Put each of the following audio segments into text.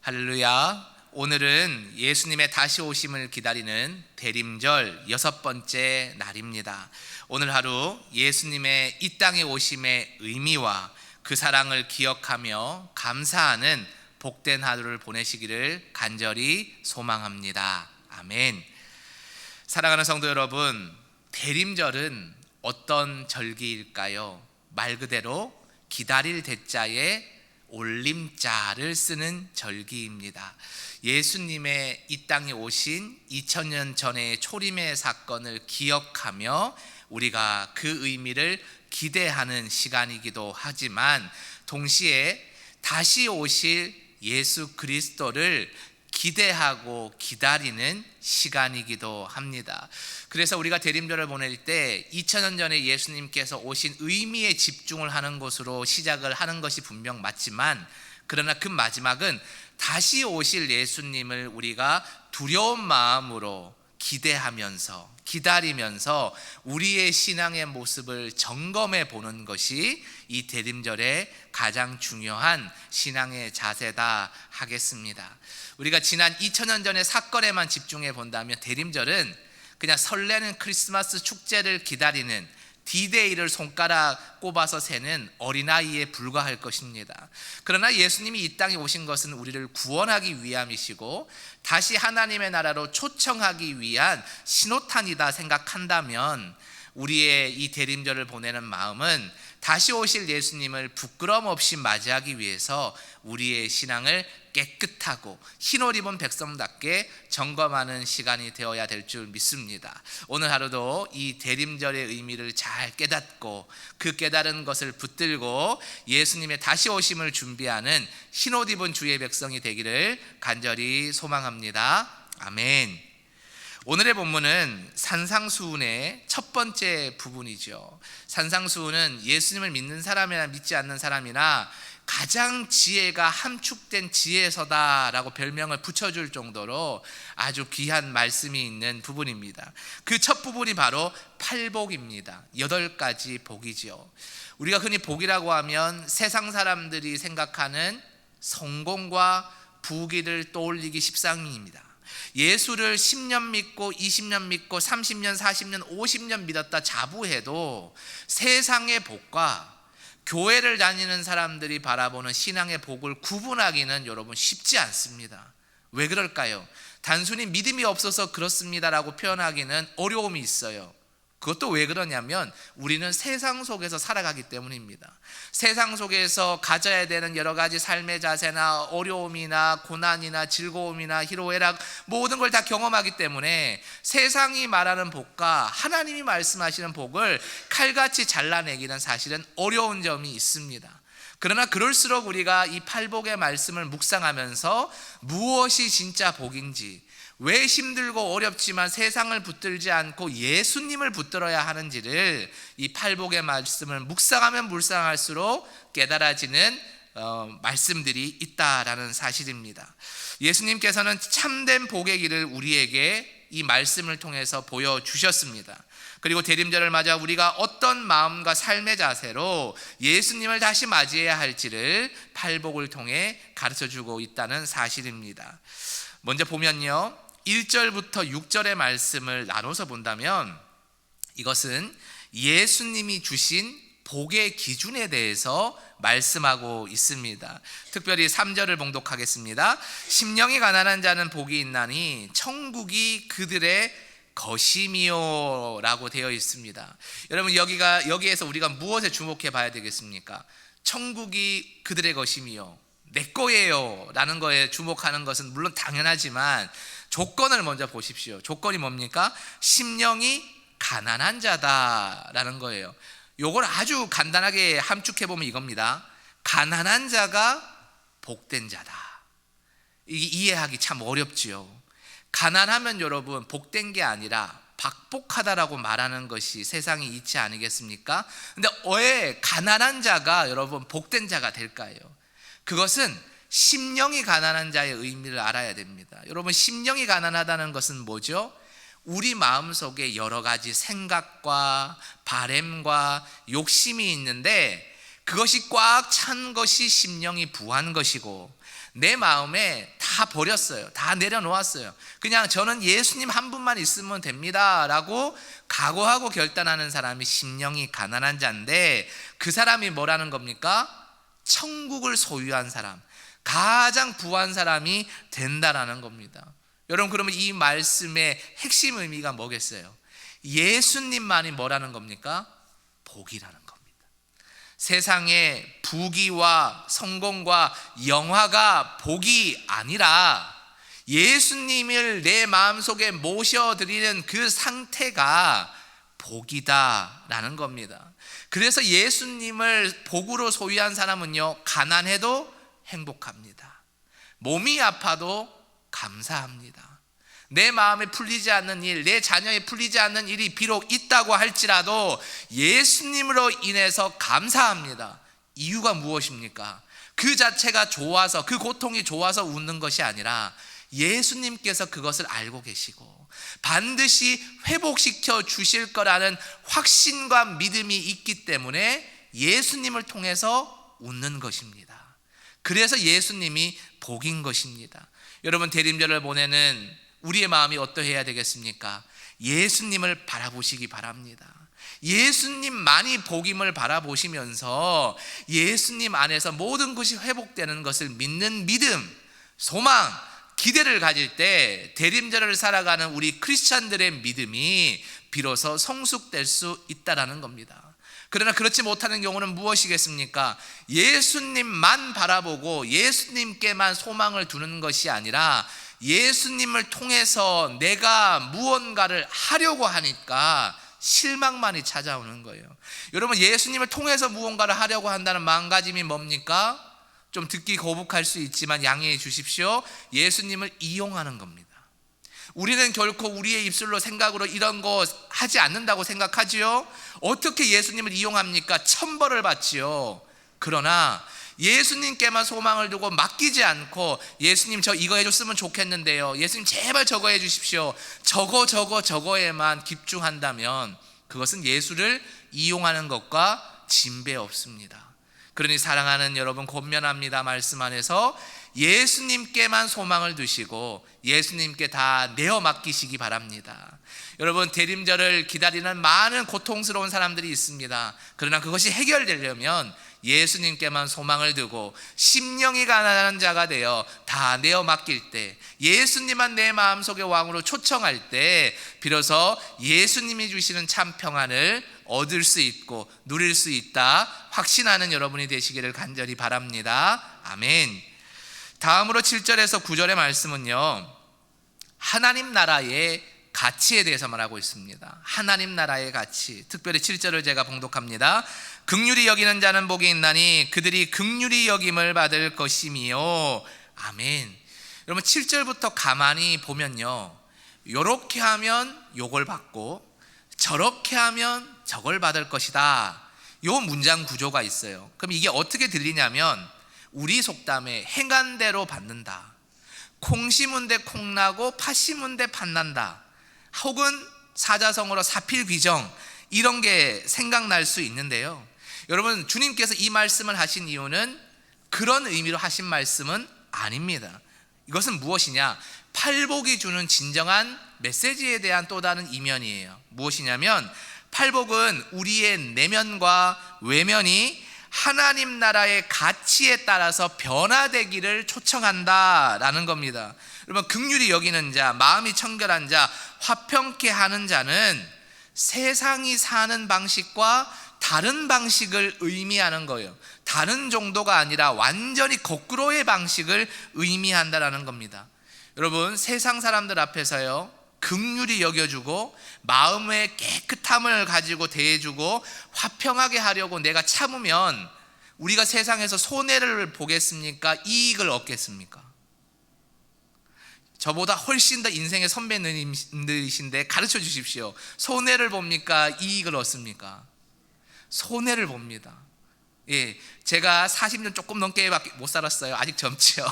할렐루야. 오늘은 예수님의 다시 오심을 기다리는 대림절 6번째 날입니다. 오늘 하루 예수님의 이 땅에 오심의 의미와 그 사랑을 기억하며 감사하는 복된 하루를 보내시기를 간절히 소망합니다. 아멘. 사랑하는 성도 여러분, 대림절은 어떤 절기일까요? 말 그대로 기다릴 대자에 올림자를 쓰는 절기입니다. 예수님의 이 땅에 오신 2000년 전의 초림의 사건을 기억하며 우리가 그 의미를 기대하는 시간이기도 하지만 동시에 다시 오실 예수 그리스도를 기대하고 기다리는 시간이기도 합니다. 그래서 우리가 대림절을 보낼 때 2000년 전에 예수님께서 오신 의미에 집중을 하는 것으로 시작을 하는 것이 분명 맞지만, 그러나 그 마지막은 다시 오실 예수님을 우리가 두려운 마음으로 기대하면서 기다리면서 우리의 신앙의 모습을 점검해 보는 것이 이 대림절의 가장 중요한 신앙의 자세다 하겠습니다. 우리가 지난 2000년 전의 사건에만 집중해 본다면 대림절은 그냥 설레는 크리스마스 축제를 기다리는 D-Day를 손가락 꼽아서 세는 어린아이에 불과할 것입니다. 그러나 예수님이 이 땅에 오신 것은 우리를 구원하기 위함이시고 다시 하나님의 나라로 초청하기 위한 신호탄이다 생각한다면 우리의 이 대림절을 보내는 마음은 다시 오실 예수님을 부끄럼 없이 맞이하기 위해서 우리의 신앙을 깨끗하고 흰옷 입은 백성답게 점검하는 시간이 되어야 될 줄 믿습니다. 오늘 하루도 이 대림절의 의미를 잘 깨닫고 그 깨달은 것을 붙들고 예수님의 다시 오심을 준비하는 흰옷 입은 주의 백성이 되기를 간절히 소망합니다. 아멘. 오늘의 본문은 산상수훈의 첫 번째 부분이죠. 산상수훈은 예수님을 믿는 사람이나 믿지 않는 사람이나 가장 지혜가 함축된 지혜서다라고 별명을 붙여줄 정도로 아주 귀한 말씀이 있는 부분입니다. 그 첫 부분이 바로 팔복입니다. 8가지 복이죠. 우리가 흔히 복이라고 하면 세상 사람들이 생각하는 성공과 부귀를 떠올리기 십상입니다. 예수를 10년 믿고 20년 믿고 30년 40년 50년 믿었다 자부해도 세상의 복과 교회를 다니는 사람들이 바라보는 신앙의 복을 구분하기는 여러분 쉽지 않습니다. 왜 그럴까요? 단순히 믿음이 없어서 그렇습니다라고 표현하기는 어려움이 있어요. 그것도 왜 그러냐면 우리는 세상 속에서 살아가기 때문입니다. 세상 속에서 가져야 되는 여러 가지 삶의 자세나 어려움이나 고난이나 즐거움이나 희로애락 모든 걸 다 경험하기 때문에 세상이 말하는 복과 하나님이 말씀하시는 복을 칼같이 잘라내기는 사실은 어려운 점이 있습니다. 그러나 그럴수록 우리가 이 팔복의 말씀을 묵상하면서 무엇이 진짜 복인지, 왜 힘들고 어렵지만 세상을 붙들지 않고 예수님을 붙들어야 하는지를 이 팔복의 말씀을 묵상하면 묵상할수록 깨달아지는 말씀들이 있다라는 사실입니다. 예수님께서는 참된 복의 길을 우리에게 이 말씀을 통해서 보여주셨습니다. 그리고 대림절을 맞아 우리가 어떤 마음과 삶의 자세로 예수님을 다시 맞이해야 할지를 팔복을 통해 가르쳐주고 있다는 사실입니다. 먼저 보면요, 1절부터 6절의 말씀을 나눠서 본다면 이것은 예수님이 주신 복의 기준에 대해서 말씀하고 있습니다. 특별히 3절을 봉독하겠습니다. 심령이 가난한 자는 복이 있나니 천국이 그들의 것이미요 라고 되어 있습니다. 여러분, 여기에서 우리가 무엇에 주목해 봐야 되겠습니까? 천국이 그들의 것이미요, 내 거예요 라는 거에 주목하는 것은 물론 당연하지만 조건을 먼저 보십시오. 조건이 뭡니까? 심령이 가난한 자다라는 거예요. 요걸 아주 간단하게 함축해 보면 이겁니다. 가난한 자가 복된 자다. 이게 이해하기 참 어렵지요. 가난하면 여러분 복된 게 아니라 박복하다라고 말하는 것이 세상의 이치 아니겠습니까? 근데 왜 가난한 자가 여러분 복된 자가 될까요? 그것은 심령이 가난한 자의 의미를 알아야 됩니다. 여러분, 심령이 가난하다는 것은 뭐죠? 우리 마음속에 여러 가지 생각과 바램과 욕심이 있는데 그것이 꽉 찬 것이 심령이 부한 것이고, 내 마음에 다 버렸어요. 다 내려놓았어요. 그냥 저는 예수님 한 분만 있으면 됩니다 라고 각오하고 결단하는 사람이 심령이 가난한 자인데, 그 사람이 뭐라는 겁니까? 천국을 소유한 사람, 가장 부한 사람이 된다라는 겁니다. 여러분, 그러면 이 말씀의 핵심 의미가 뭐겠어요? 예수님만이 뭐라는 겁니까? 복이라는 겁니다. 세상의 부귀와 성공과 영화가 복이 아니라 예수님을 내 마음속에 모셔드리는 그 상태가 복이다라는 겁니다. 그래서 예수님을 복으로 소유한 사람은요, 가난해도 행복합니다. 몸이 아파도 감사합니다. 내 마음에 풀리지 않는 일, 내 자녀에 풀리지 않는 일이 비록 있다고 할지라도 예수님으로 인해서 감사합니다. 이유가 무엇입니까? 그 자체가 좋아서, 그 고통이 좋아서 웃는 것이 아니라 예수님께서 그것을 알고 계시고 반드시 회복시켜 주실 거라는 확신과 믿음이 있기 때문에 예수님을 통해서 웃는 것입니다. 그래서 예수님이 복인 것입니다. 여러분, 대림절을 보내는 우리의 마음이 어떠해야 되겠습니까? 예수님을 바라보시기 바랍니다. 예수님만이 복임을 바라보시면서 예수님 안에서 모든 것이 회복되는 것을 믿는 믿음, 소망, 기대를 가질 때 대림절을 살아가는 우리 크리스찬들의 믿음이 비로소 성숙될 수 있다는 겁니다. 그러나 그렇지 못하는 경우는 무엇이겠습니까? 예수님만 바라보고 예수님께만 소망을 두는 것이 아니라 예수님을 통해서 내가 무언가를 하려고 하니까 실망만이 찾아오는 거예요. 여러분, 예수님을 통해서 무언가를 하려고 한다는 마음가짐이 뭡니까? 좀 듣기 거북할 수 있지만 양해해 주십시오. 예수님을 이용하는 겁니다. 우리는 결코 우리의 입술로 생각으로 이런 거 하지 않는다고 생각하지요. 어떻게 예수님을 이용합니까? 천벌을 받지요. 그러나 예수님께만 소망을 두고 맡기지 않고, 예수님 저 이거 해줬으면 좋겠는데요, 예수님 제발 저거 해주십시오, 저거에만 집중한다면 그것은 예수를 이용하는 것과 진배 없습니다. 그러니 사랑하는 여러분, 권면합니다. 말씀 안에서 예수님께만 소망을 두시고 예수님께 다 내어 맡기시기 바랍니다. 여러분, 대림절을 기다리는 많은 고통스러운 사람들이 있습니다. 그러나 그것이 해결되려면 예수님께만 소망을 두고 심령이 가난한 자가 되어 다 내어 맡길 때, 예수님만 내 마음속의 왕으로 초청할 때 비로소 예수님이 주시는 참 평안을 얻을 수 있고 누릴 수 있다 확신하는 여러분이 되시기를 간절히 바랍니다. 아멘. 다음으로 7절에서 9절의 말씀은요, 하나님 나라의 가치에 대해서 말하고 있습니다. 하나님 나라의 가치, 특별히 7절을 제가 봉독합니다. 긍휼히 여기는 자는 복이 있나니 그들이 긍휼히 여김을 받을 것이미요. 아멘. 여러분, 7절부터 가만히 보면요, 요렇게 하면 요걸 받고 저렇게 하면 저걸 받을 것이다, 요 문장 구조가 있어요. 그럼 이게 어떻게 들리냐면, 우리 속담에 행한 대로 받는다, 콩 심은 데 콩 나고 팥 심은 데 팥 난다, 혹은 사자성어로 사필귀정, 이런 게 생각날 수 있는데요, 여러분, 주님께서 이 말씀을 하신 이유는 그런 의미로 하신 말씀은 아닙니다. 이것은 무엇이냐? 팔복이 주는 진정한 메시지에 대한 또 다른 이면이에요. 무엇이냐면, 팔복은 우리의 내면과 외면이 하나님 나라의 가치에 따라서 변화되기를 초청한다라는 겁니다. 여러분, 긍휼히 여기는 자, 마음이 청결한 자, 화평케 하는 자는 세상이 사는 방식과 다른 방식을 의미하는 거예요. 다른 정도가 아니라 완전히 거꾸로의 방식을 의미한다라는 겁니다. 여러분, 세상 사람들 앞에서요, 긍휼히 여겨주고 마음의 깨끗함을 가지고 대해주고 화평하게 하려고 내가 참으면 우리가 세상에서 손해를 보겠습니까? 이익을 얻겠습니까? 저보다 훨씬 더 인생의 선배님들이신데 가르쳐 주십시오. 손해를 봅니까? 이익을 얻습니까? 손해를 봅니다. 예, 제가 40년 조금 넘게 못 살았어요. 아직 젊지요.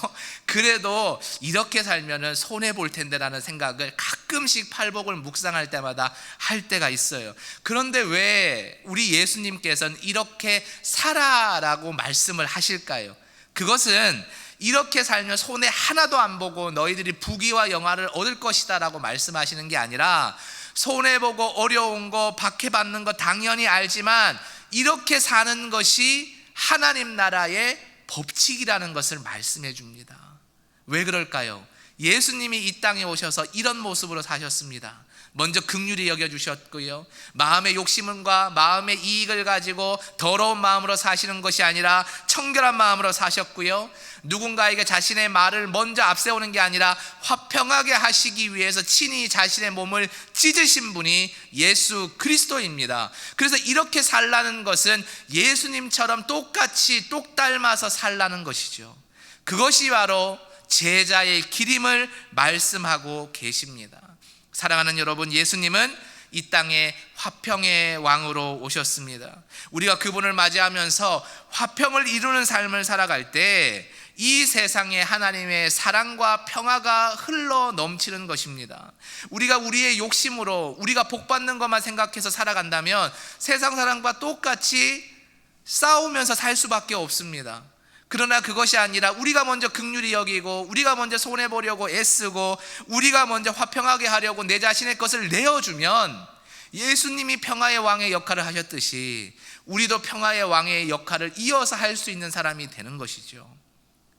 그래도 이렇게 살면은 손해 볼 텐데라는 생각을 가끔씩 팔복을 묵상할 때마다 할 때가 있어요. 그런데 왜 우리 예수님께서는 이렇게 살아라고 말씀을 하실까요? 그것은 이렇게 살면 손해 하나도 안 보고 너희들이 부귀와 영화를 얻을 것이다 라고 말씀하시는 게 아니라, 손해보고 어려운 거 박해받는 거 당연히 알지만 이렇게 사는 것이 하나님 나라의 법칙이라는 것을 말씀해 줍니다. 왜 그럴까요? 예수님이 이 땅에 오셔서 이런 모습으로 사셨습니다. 먼저 긍휼히 여겨주셨고요, 마음의 욕심과 마음의 이익을 가지고 더러운 마음으로 사시는 것이 아니라 청결한 마음으로 사셨고요, 누군가에게 자신의 말을 먼저 앞세우는 게 아니라 화평하게 하시기 위해서 친히 자신의 몸을 찢으신 분이 예수 그리스도입니다. 그래서 이렇게 살라는 것은 예수님처럼 똑같이 똑 닮아서 살라는 것이죠. 그것이 바로 제자의 길임을 말씀하고 계십니다. 사랑하는 여러분, 예수님은 이 땅에 화평의 왕으로 오셨습니다. 우리가 그분을 맞이하면서 화평을 이루는 삶을 살아갈 때 이 세상에 하나님의 사랑과 평화가 흘러 넘치는 것입니다. 우리가 우리의 욕심으로 우리가 복받는 것만 생각해서 살아간다면 세상 사람과 똑같이 싸우면서 살 수밖에 없습니다. 그러나 그것이 아니라 우리가 먼저 긍휼히 여기고 우리가 먼저 손해보려고 애쓰고 우리가 먼저 화평하게 하려고 내 자신의 것을 내어주면 예수님이 평화의 왕의 역할을 하셨듯이 우리도 평화의 왕의 역할을 이어서 할 수 있는 사람이 되는 것이죠.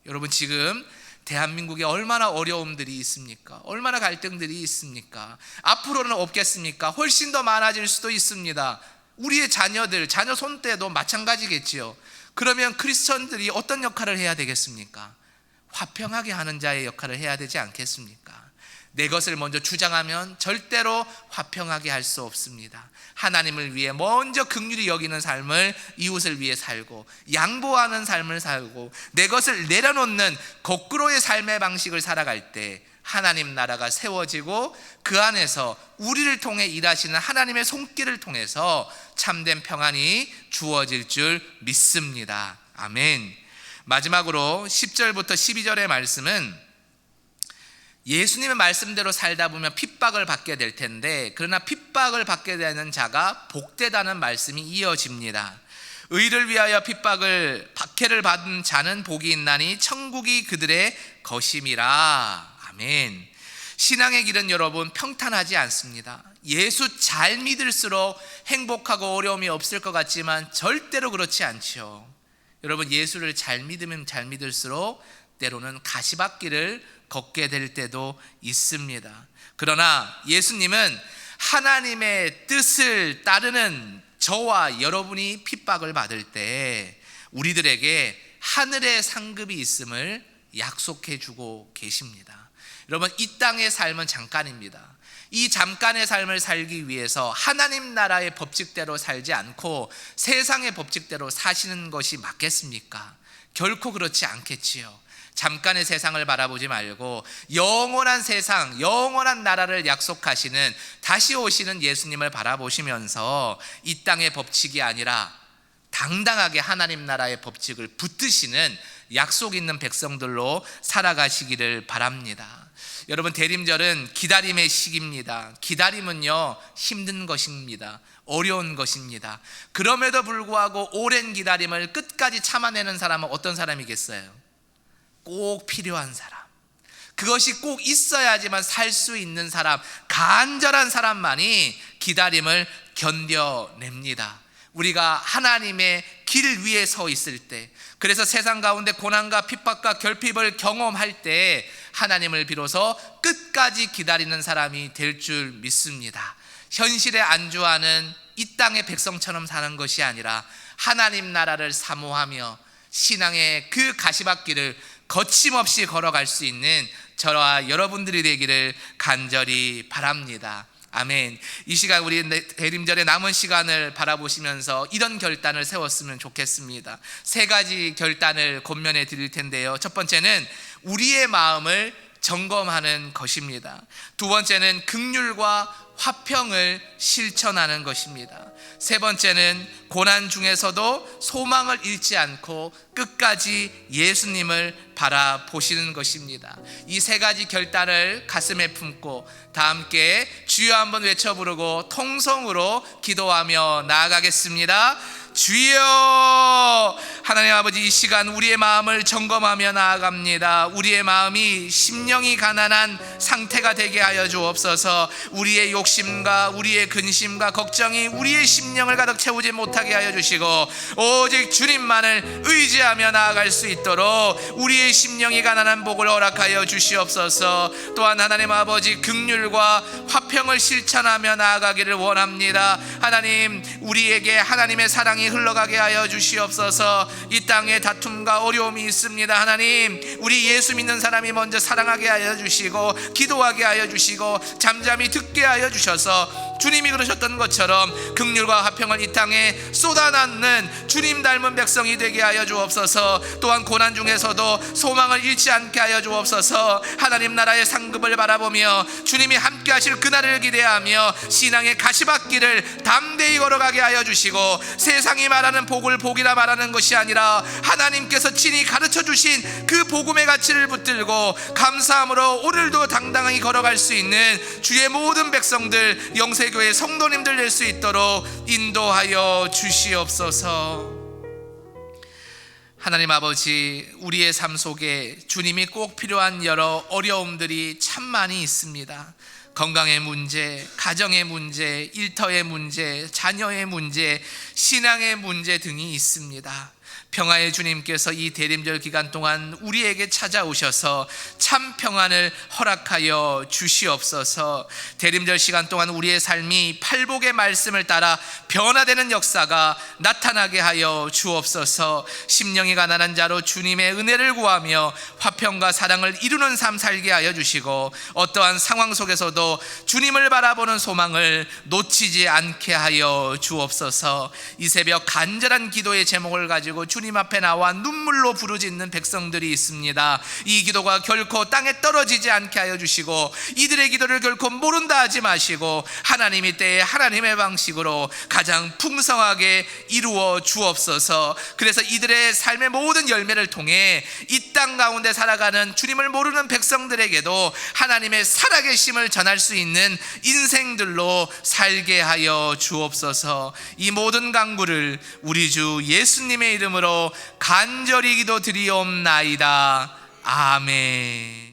여러분, 지금 대한민국에 얼마나 어려움들이 있습니까? 얼마나 갈등들이 있습니까? 앞으로는 없겠습니까? 훨씬 더 많아질 수도 있습니다. 우리의 자녀들, 자녀 손때도 마찬가지겠지요. 그러면 크리스천들이 어떤 역할을 해야 되겠습니까? 화평하게 하는 자의 역할을 해야 되지 않겠습니까? 내 것을 먼저 주장하면 절대로 화평하게 할 수 없습니다. 하나님을 위해 먼저 긍휼히 여기는 삶을, 이웃을 위해 살고 양보하는 삶을 살고 내 것을 내려놓는 거꾸로의 삶의 방식을 살아갈 때 하나님 나라가 세워지고 그 안에서 우리를 통해 일하시는 하나님의 손길을 통해서 참된 평안이 주어질 줄 믿습니다. 아멘. 마지막으로 10절부터 12절의 말씀은 예수님의 말씀대로 살다 보면 핍박을 받게 될 텐데, 그러나 핍박을 받게 되는 자가 복되다는 말씀이 이어집니다. 의를 위하여 박해를 받은 자는 복이 있나니 천국이 그들의 것임이라. 아멘. 신앙의 길은 여러분 평탄하지 않습니다. 예수 잘 믿을수록 행복하고 어려움이 없을 것 같지만 절대로 그렇지 않죠. 여러분, 예수를 잘 믿으면 잘 믿을수록 때로는 가시밭길을 걷게 될 때도 있습니다. 그러나 예수님은 하나님의 뜻을 따르는 저와 여러분이 핍박을 받을 때 우리들에게 하늘의 상급이 있음을 약속해 주고 계십니다. 여러분, 이 땅의 삶은 잠깐입니다. 이 잠깐의 삶을 살기 위해서 하나님 나라의 법칙대로 살지 않고 세상의 법칙대로 사시는 것이 맞겠습니까? 결코 그렇지 않겠지요. 잠깐의 세상을 바라보지 말고 영원한 세상, 영원한 나라를 약속하시는 다시 오시는 예수님을 바라보시면서 이 땅의 법칙이 아니라 당당하게 하나님 나라의 법칙을 붙드시는 약속 있는 백성들로 살아가시기를 바랍니다. 여러분, 대림절은 기다림의 시기입니다. 기다림은요, 힘든 것입니다. 어려운 것입니다. 그럼에도 불구하고 오랜 기다림을 끝까지 참아내는 사람은 어떤 사람이겠어요? 꼭 필요한 사람, 그것이 꼭 있어야지만 살 수 있는 사람, 간절한 사람만이 기다림을 견뎌냅니다. 우리가 하나님의 길 위에 서 있을 때, 그래서 세상 가운데 고난과 핍박과 결핍을 경험할 때 하나님을 비로소 끝까지 기다리는 사람이 될 줄 믿습니다. 현실에 안주하는 이 땅의 백성처럼 사는 것이 아니라 하나님 나라를 사모하며 신앙의 그 가시밭길을 거침없이 걸어갈 수 있는 저와 여러분들이 되기를 간절히 바랍니다. 아멘. 이 시간 우리 대림절의 남은 시간을 바라보시면서 이런 결단을 세웠으면 좋겠습니다. 세 가지 결단을 권면해 드릴 텐데요. 첫 번째는 우리의 마음을 점검하는 것입니다. 두 번째는 긍휼과 화평을 실천하는 것입니다. 세 번째는 고난 중에서도 소망을 잃지 않고 끝까지 예수님을 바라보시는 것입니다. 이 세 가지 결단을 가슴에 품고 다 함께 주여 한번 외쳐 부르고 통성으로 기도하며 나아가겠습니다. 주여. 하나님 아버지, 이 시간 우리의 마음을 점검하며 나아갑니다. 우리의 마음이 심령이 가난한 상태가 되게 하여 주옵소서. 우리의 욕심과 우리의 근심과 걱정이 우리의 심령을 가득 채우지 못하게 하여 주시고, 오직 주님만을 의지하며 나아갈 수 있도록 우리의 심령이 가난한 복을 허락하여 주시옵소서. 또한 하나님 아버지, 긍휼과 화평을 실천하며 나아가기를 원합니다. 하나님, 우리에게 하나님의 사랑이 흘러가게 하여 주시옵소서. 이 땅에 다툼과 어려움이 있습니다. 하나님, 우리 예수 믿는 사람이 먼저 사랑하게 하여 주시고, 기도하게 하여 주시고, 잠잠히 듣게 하여 주셔서 주님이 그러셨던 것처럼 긍휼과 화평을 이 땅에 쏟아넣는 주님 닮은 백성이 되게 하여 주옵소서. 또한 고난 중에서도 소망을 잃지 않게 하여 주옵소서. 하나님 나라의 상급을 바라보며 주님이 함께 하실 그날을 기대하며 신앙의 가시밭길을 담대히 걸어가게 하여 주시고, 세상이 말하는 복을 복이라 말하는 것이 아니라 하나님께서 친히 가르쳐 주신 그 복음의 가치를 붙들고 감사함으로 오늘도 당당히 걸어갈 수 있는 주의 모든 백성들, 영세교회 성도님들 될 수 있도록 인도하여 주시옵소서. 하나님 아버지, 우리의 삶 속에 주님이 꼭 필요한 여러 어려움들이 참 많이 있습니다. 건강의 문제, 가정의 문제, 일터의 문제, 자녀의 문제, 신앙의 문제 등이 있습니다. 평화의 주님께서 이 대림절 기간 동안 우리에게 찾아오셔서 참 평안을 허락하여 주시옵소서. 대림절 시간 동안 우리의 삶이 팔복의 말씀을 따라 변화되는 역사가 나타나게 하여 주옵소서. 심령이 가난한 자로 주님의 은혜를 구하며 화평과 사랑을 이루는 삶 살게 하여 주시고, 어떠한 상황 속에서도 주님을 바라보는 소망을 놓치지 않게 하여 주옵소서. 이 새벽 간절한 기도의 제목을 가지고 주님 앞에 나와 눈물로 부르짖는 백성들이 있습니다. 이 기도가 결코 땅에 떨어지지 않게 하여 주시고, 이들의 기도를 결코 모른다 하지 마시고 하나님의 때에 하나님의 방식으로 가장 풍성하게 이루어 주옵소서. 그래서 이들의 삶의 모든 열매를 통해 이 땅 가운데 살아가는 주님을 모르는 백성들에게도 하나님의 살아계심을 전할 수 있는 인생들로 살게 하여 주옵소서. 이 모든 간구를 우리 주 예수님의 이름으로 간절히 기도드리옵나이다. 아멘.